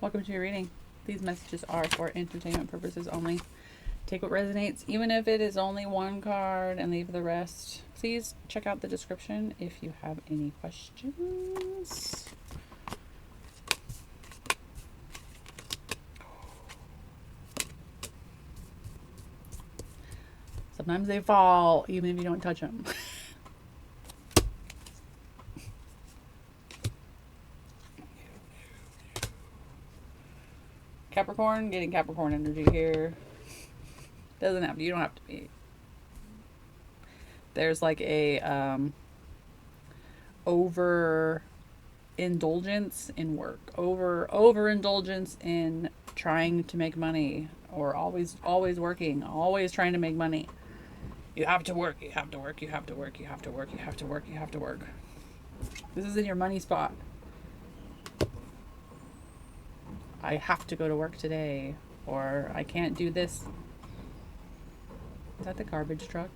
Welcome to your reading. These messages are for entertainment purposes only. Take what resonates, even if it is only one card, and leave the rest. Please check out the description if you have any questions. Sometimes they fall, even if you don't touch them. Capricorn, getting Capricorn energy here. Doesn't have to, you don't have to be. There's like a over indulgence in work, overindulgence in trying to make money, or always working, always trying to make money. You have to work, you have to work, you have to work, you have to work, you have to work, you have to work. This is in your money spot. I have to go to work today, or I can't do this. Is that the garbage truck?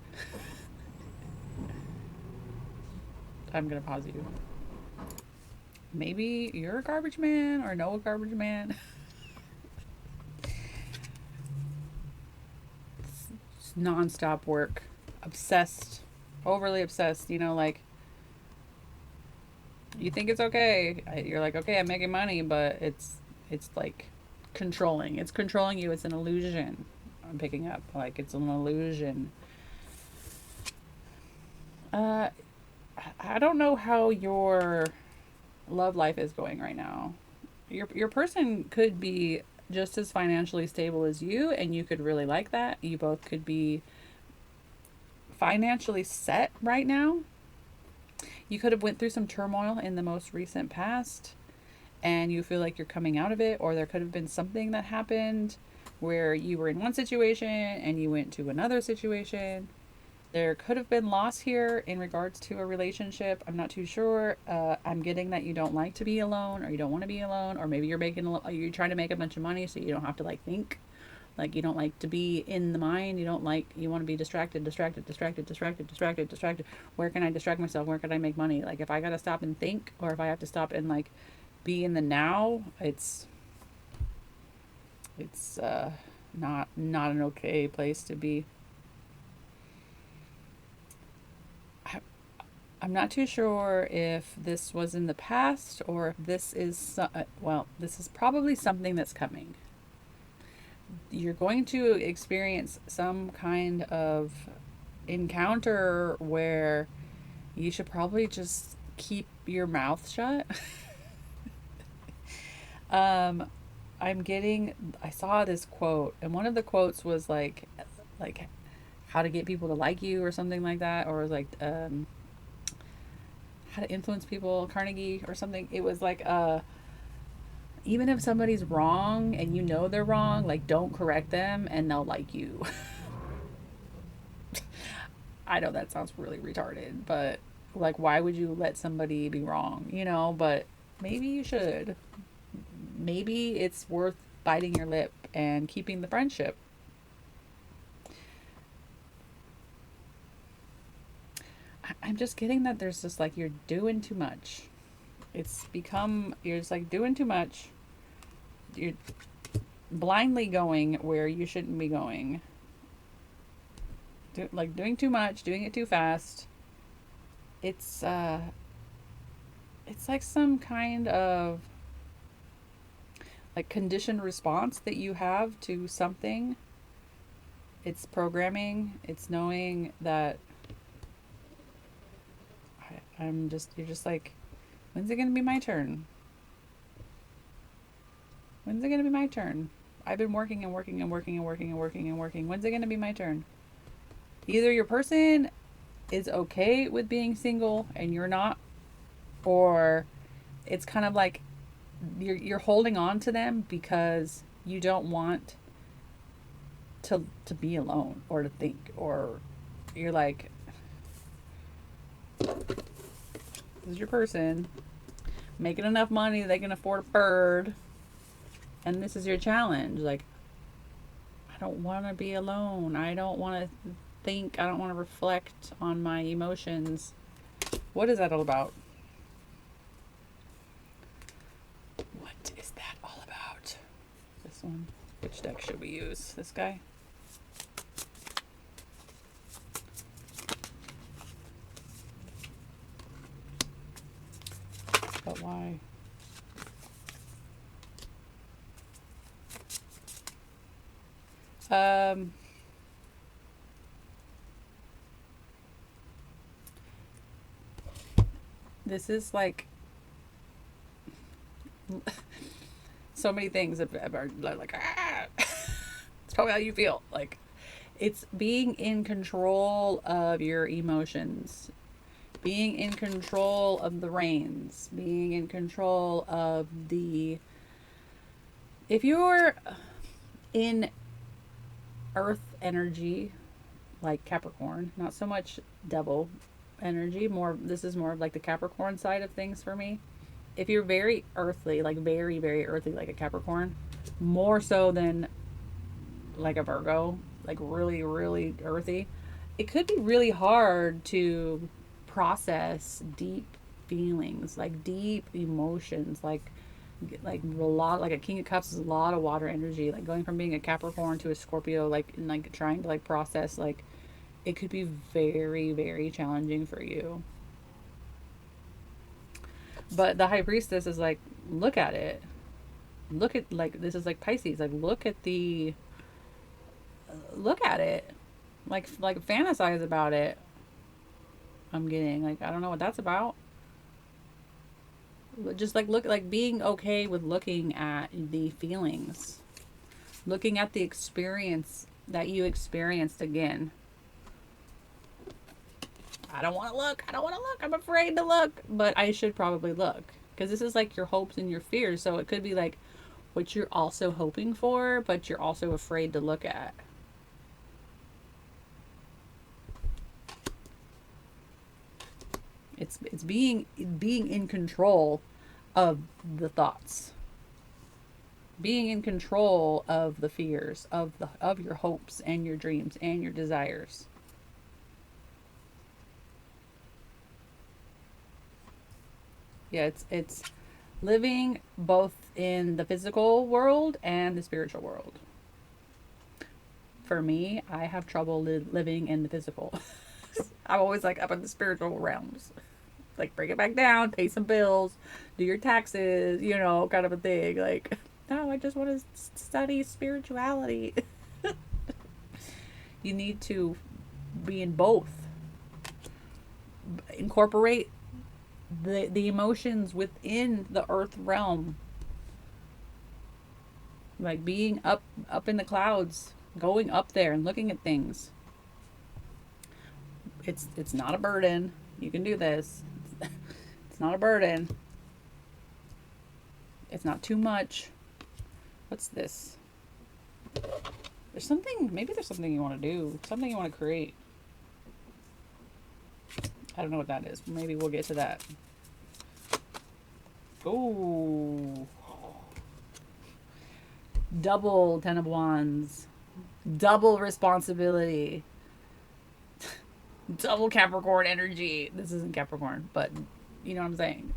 I'm gonna pause you. Maybe you're a garbage man or know a garbage man. It's non-stop work. Obsessed. Overly obsessed. You know, like, you think it's okay. You're like, okay, I'm making money, but it's like controlling. It's controlling you. It's an illusion. I'm picking up. Like, it's an illusion. I don't know how your love life is going right now. Your person could be just as financially stable as you, and you could really like that. You both could be financially set right now. You could have went through some turmoil in the most recent past, and you feel like you're coming out of it, or there could have been something that happened where you were in one situation and you went to another situation. There could have been loss here in regards to a relationship. I'm not too sure. I'm getting that you don't like to be alone, or you don't want to be alone, or maybe you're trying to make a bunch of money so you don't have to like think. Like, you don't like to be in the mind. You want to be distracted. Where can I distract myself? Where can I make money? Like, if I got to stop and think, or if I have to stop and like be in the now, it's not an okay place to be. I'm not too sure if this was in the past, or if this is, this is probably something that's coming. You're going to experience some kind of encounter where you should probably just keep your mouth shut. I saw this quote, and one of the quotes was like how to get people to like you, or something like that, or like, how to influence people, Carnegie or something. It was like, even if somebody's wrong and you know they're wrong, like, don't correct them and they'll like you. I know that sounds really retarded, but like, why would you let somebody be wrong, but maybe you should. Maybe it's worth biting your lip and keeping the friendship. I'm just getting that there's just like, you're doing too much. You're just like doing too much. You're blindly going where you shouldn't be going. Doing too much, doing it too fast. It's like some kind of like conditioned response that you have to something. It's programming. It's knowing that you're just like, when's it going to be my turn? When's it going to be my turn? I've been working and working and working and working and working and working. When's it going to be my turn? Either your person is okay with being single and you're not, or it's kind of like you're holding on to them because you don't want to be alone, or to think, or you're like, this is your person making enough money they can afford a bird, and this is your challenge. Like, I don't want to be alone. I don't want to think. I don't want to reflect on my emotions. What is that all about? What is that all about? this one. Which deck should we use? This guy? But why? This is like so many things are like it's probably how you feel. Like, it's being in control of your emotions, being in control of the reins, being in control of the, if you're in earth energy like Capricorn, not so much devil energy, more, this is more of like the Capricorn side of things for me. If you're very earthly, like very, very earthly, like a Capricorn, more so than like a Virgo, like really, really earthy, it could be really hard to process deep feelings, like deep emotions, like a lot, like a King of Cups is a lot of water energy, like going from being a Capricorn to a Scorpio, like, and like trying to like process, like, it could be very, very challenging for you. But the High Priestess is like, look at it. Look at, like, this is like Pisces. Like, look at the, look at it. Like fantasize about it. I'm getting, like, I don't know what that's about. Just like look, like being okay with looking at the feelings. Looking at the experience that you experienced again. I don't want to look. I don't want to look. I'm afraid to look. But I should probably look. Because this is like your hopes and your fears. So it could be like what you're also hoping for, but you're also afraid to look at. It's being in control of the thoughts. Being in control of the fears, of your hopes and your dreams and your desires. Yeah, it's living both in the physical world and the spiritual world. For me, I have trouble living in the physical. I'm always like up in the spiritual realms. Like, bring it back down, pay some bills, do your taxes, you know, kind of a thing. Like, no, I just want to study spirituality. You need to be in both. Incorporate the emotions within the earth realm, like being up in the clouds, going up there and looking at things. It's not a burden. You can do this. It's not a burden. It's not too much. What's this? There's something, maybe there's something you want to do, something you want to create. I don't know what that is. Maybe we'll get to that. Oh. Double Ten of Wands. Double responsibility. Double Capricorn energy. This isn't Capricorn, but you know what I'm saying.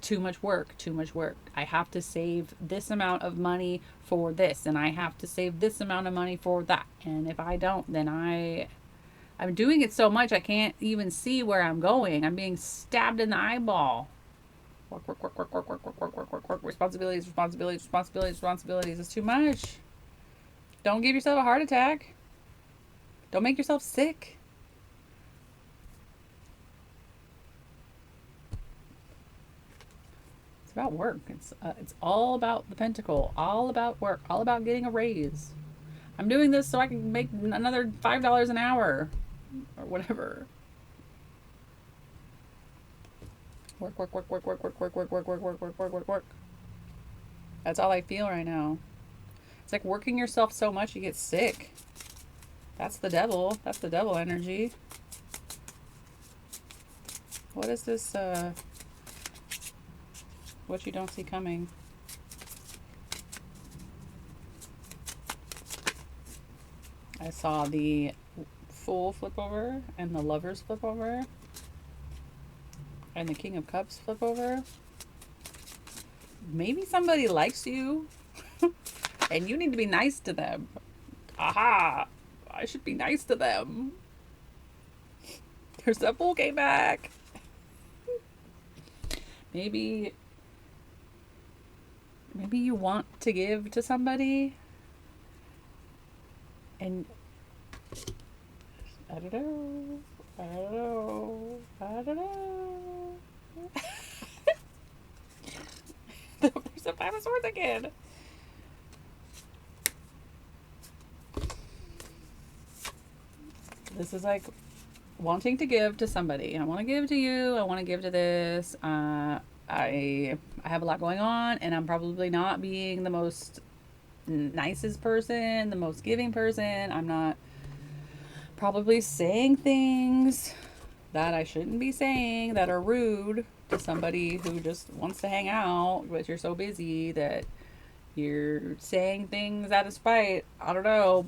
Too much work, too much work. I have to save this amount of money for this, and I have to save this amount of money for that. And if I don't, then I'm doing it so much I can't even see where I'm going. I'm being stabbed in the eyeball. Work, work, work, work, work, work, work, work, work, work, work. Responsibilities, responsibilities, responsibilities, responsibilities. It's too much. Don't give yourself a heart attack. Don't make yourself sick. It's about work. It's all about the pentacle. All about work. All about getting a raise. I'm doing this so I can make another $5 an hour, or whatever. Work, work, work, work, work, work, work, work, work, work, work, work, work, work, work. That's all I feel right now. It's like working yourself so much you get sick. That's the devil. That's the devil energy. What is this? What you don't see coming. I saw the Fool flip over and the Lovers flip over and the King of Cups flip over. Maybe somebody likes you. And you need to be nice to them. Aha! I should be nice to them. Their simple came back. Maybe you want to give to somebody and I don't know. I don't know. I don't know. There's a Five of Swords again. This is like wanting to give to somebody. I want to give to you. I want to give to this. I have a lot going on, and I'm probably not being the most nicest person, the most giving person. I'm not probably saying things that I shouldn't be saying that are rude to somebody who just wants to hang out, but you're so busy that you're saying things out of spite. I don't know.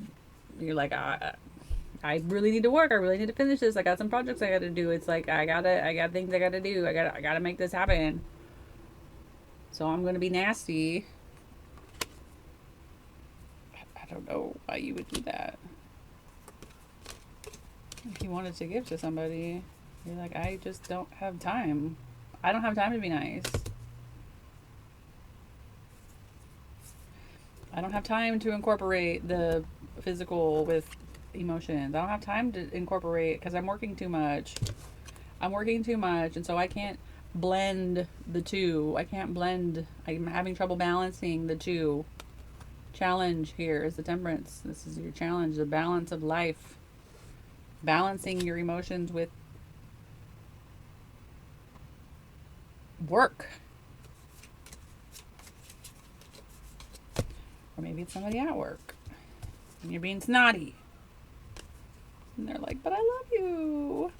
You're like, I really need to work. I really need to finish this. I got some projects I got to do. It's like I got things I got to do. I got to make this happen. So I'm going to be nasty. I don't know why you would do that. If you wanted to give to somebody, you're like, I just don't have time. I don't have time to be nice. I don't have time to incorporate the physical with emotions. I don't have time to incorporate because I'm working too much. And so I can't blend the two. I'm having trouble balancing the two. Challenge here is the Temperance. This is your challenge, the balance of life. Balancing your emotions with work. Or maybe it's somebody at work and you're being snotty. And they're like, but I love you.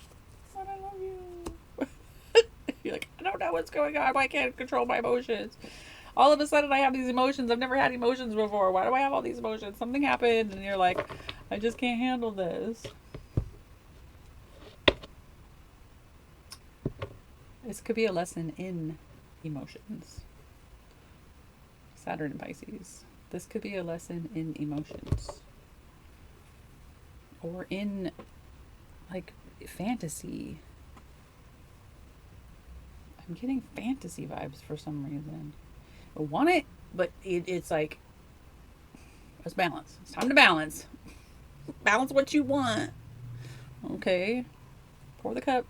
But I love you. You're like, I don't know what's going on. I can't control my emotions. All of a sudden I have these emotions. I've never had emotions before. Why do I have all these emotions? Something happened and you're like, I just can't handle this. This could be a lesson in emotions. Saturn and Pisces. This could be a lesson in emotions. Or in, like, fantasy. I'm getting fantasy vibes for some reason. I want it, but it's like, let's balance. It's time to balance. Balance what you want. Okay. Pour the cup.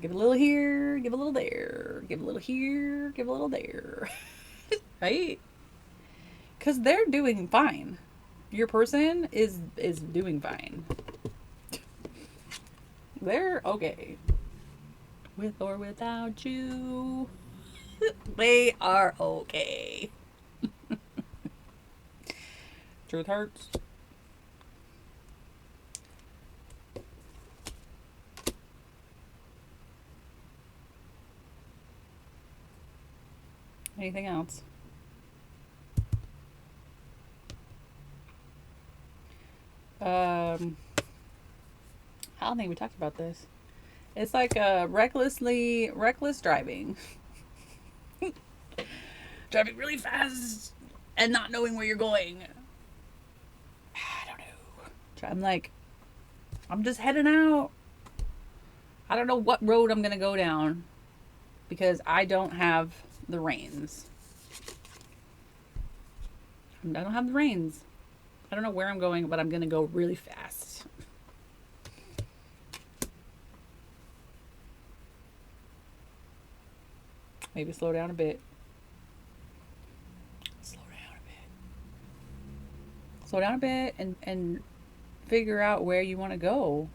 Give a little here, give a little there. Give a little here, give a little there. Right? Because they're doing fine. Your person is doing fine. They're okay. With or without you. They are okay. Truth hurts. Anything else? I don't think we talked about this. It's like reckless driving. Driving really fast and not knowing where you're going. I don't know. I'm like, I'm just heading out. I don't know what road I'm going to go down because I don't have the reins. I don't have the reins. I don't know where I'm going, but I'm going to go really fast. Maybe slow down a bit. Slow down a bit and figure out where you want to go.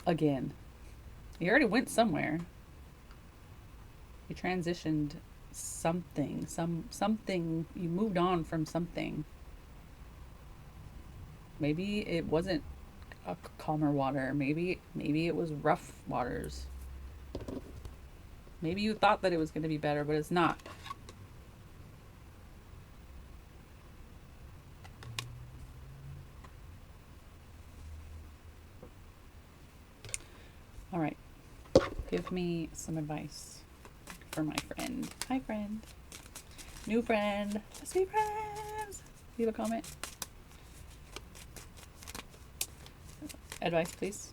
Again. You already went somewhere. You transitioned something. Something. You moved on from something. Maybe it wasn't a calmer water. Maybe it was rough waters. Maybe you thought that it was going to be better, but it's not. All right. Give me some advice for my friend. Hi, friend. New friend. Let's be friends. Leave a comment. Advice, please.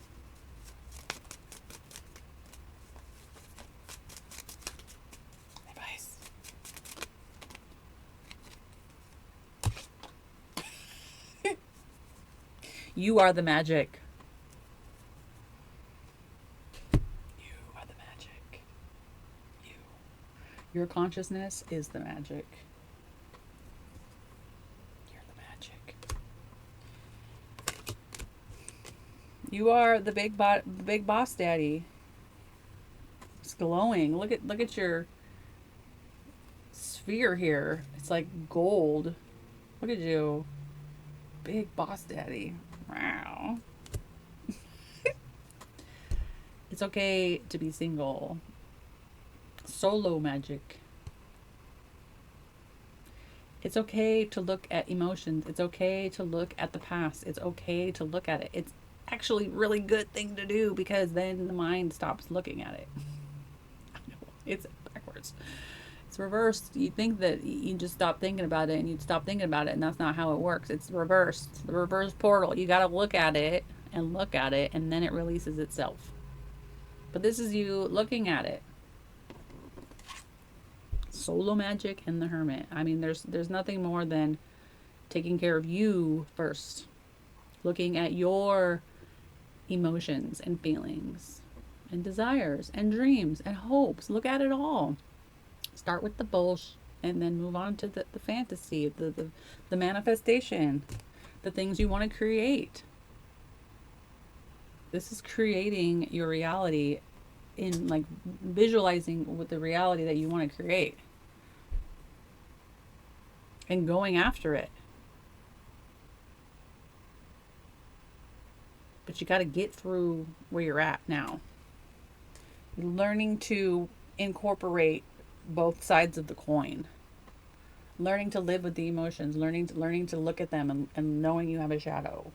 Advice. You are the magic. You are the magic. You. Your consciousness is the magic. You're the magic. You are the big boss daddy. It's glowing. Look at your sphere here. It's like gold. Look at you. Big boss daddy. Wow. It's okay to be single. Solo magic. It's okay to look at emotions. It's okay to look at the past. It's okay to look at it. It's actually really good thing to do because then the mind stops looking at it. I know, it's backwards. It's reversed. You think that you just stop thinking about it and you'd stop thinking about it, and that's not how it works. It's reversed. The reverse portal. You got to look at it, and then it releases itself. But this is you looking at it. Solo magic and the hermit. I mean, there's nothing more than taking care of you first. Looking at your emotions and feelings and desires and dreams and hopes. Look at it all. Start with the bullshit and then move on to the fantasy, the manifestation, the things you want to create. This is creating your reality in like visualizing with the reality that you want to create and going after it. But you got to get through where you're at now. Learning to incorporate both sides of the coin. Learning to live with the emotions, learning to look at them and knowing you have a shadow.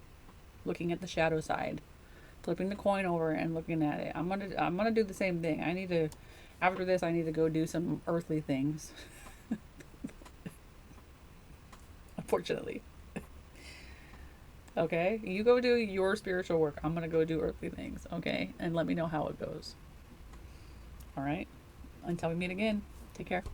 Looking at the shadow side. Flipping the coin over and looking at it. I'm gonna do the same thing. After this I need to go do some earthly things. Unfortunately. Okay? You go do your spiritual work. I'm gonna go do earthly things, okay? And let me know how it goes. Alright? Until we meet again. Take care.